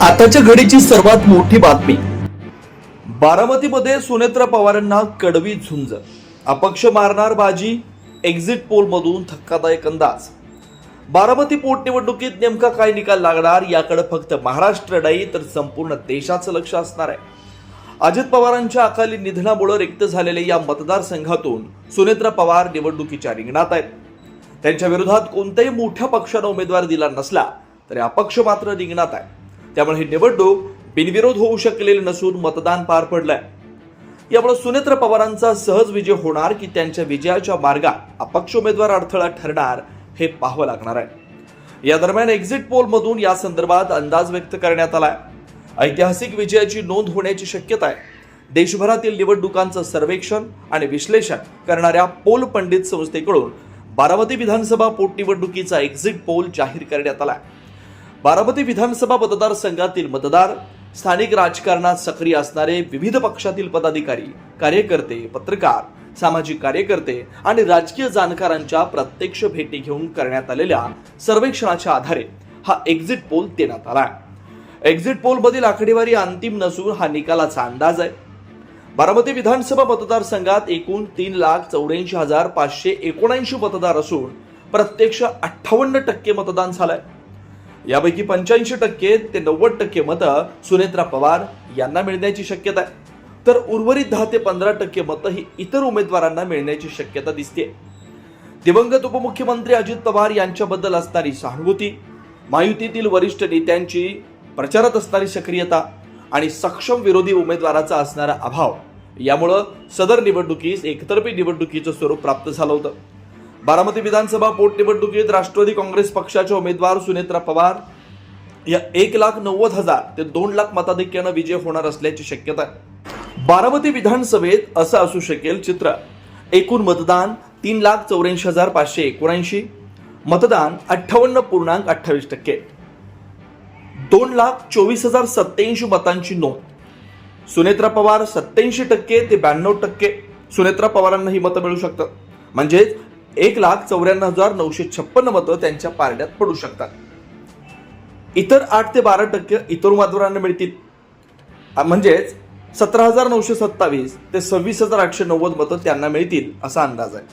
आताच्या घडीची सर्वात मोठी बातमी, बारामतीमध्ये सुनेत्रा पवारांना कडवी झुंज, अपक्ष मारणार बाजी, एक्झिट पोल मधून धक्कादायक अंदाज। बारामती पोटनिवडणुकीत नेमका काय निकाल लागणार याकडे फक्त महाराष्ट्र नाही तर संपूर्ण देशाचं लक्ष असणार आहे। अजित पवारांच्या अकाली निधनामुळे रिक्त झालेल्या या मतदारसंघातून सुनेत्रा पवार निवडणुकीच्या रिंगणात आहेत। त्यांच्या विरोधात कोणत्याही मोठ्या पक्षाने उमेदवार दिला नसला तरी अपक्ष मात्र रिंगणात आहे। त्यामुळे ही निवडणूक बिनविरोध होऊ शकलेली नसून मतदान पार पडलंय। यामुळे सुनेत्रा पवारांचा सहज विजय होणार की त्यांच्या विजयाच्या मार्गात अपक्ष उमेदवार अडथळा ठरणार हे पाहावं लागणार आहे। या दरम्यान एक्झिट पोल मधून या संदर्भात अंदाज व्यक्त करण्यात आलाय। ऐतिहासिक विजयाची नोंद होण्याची शक्यता आहे। देशभरातील निवडणुकांचं सर्वेक्षण आणि विश्लेषण करणाऱ्या पोल पंडित संस्थेकडून बारामती विधानसभा पोटनिवडणुकीचा एक्झिट पोल जाहीर करण्यात आलाय। बारामती विधानसभा मतदारसंघातील मतदार स्थानिक राजकारणात सक्रिय असणारे विविध पक्षातील पदाधिकारी, कार्यकर्ते, पत्रकार, सामाजिक कार्यकर्ते आणि राजकीय जाणकारांच्या प्रत्यक्ष भेटी घेऊन करण्यात आलेल्या सर्वेक्षणाच्या आधारे हा एक्झिट पोल देण्यात आला आहे। एक्झिट पोल मधील आकडेवारी अंतिम नसून हा निकालाचा अंदाज आहे। बारामती विधानसभा मतदारसंघात एकूण 3,84,579 मतदार असून प्रत्यक्ष 58% मतदान झालंय। यापैकी 85% ते 90% मतं सुनेत्रा पवार यांना मिळण्याची शक्यता आहे, तर उर्वरित 10 ते 15% मतं ही इतर उमेदवारांना मिळण्याची शक्यता दिसते। दिवंगत उपमुख्यमंत्री अजित पवार यांच्याबद्दल असणारी सहानुभूती, महायुतीतील वरिष्ठ नेत्यांची प्रचारात असणारी सक्रियता आणि सक्षम विरोधी उमेदवाराचा असणारा अभाव यामुळे सदर निवडणुकीस एकतर्फी निवडणुकीचं स्वरूप प्राप्त झालं होतं। बारामती विधानसभा पोटनिवडणुकीत राष्ट्रवादी काँग्रेस पक्षाचे उमेदवार सुनेत्रा पवार या 1,90,000 ते 2 लाख मताधिक्यानं विजय होणार असल्याची शक्यता आहे। बारामती विधानसभेत असं असू शकेल चित्र: एकूण मतदान 3,84,579, मतदान 58.28%, 2,24,087 मतांची नोंद। सुनेत्रा पवार 87% ते 92%। सुनेत्रा पवारांना ही मतं मिळू शकतात, म्हणजेच 1,94,956 मतं त्यांच्या पारड्यात पडू शकतात। इतर 8 ते 12% इतर उमेदवारांना मिळतील, म्हणजेच 17,927 ते 26,890 मतं त्यांना मिळतील असा अंदाज आहे।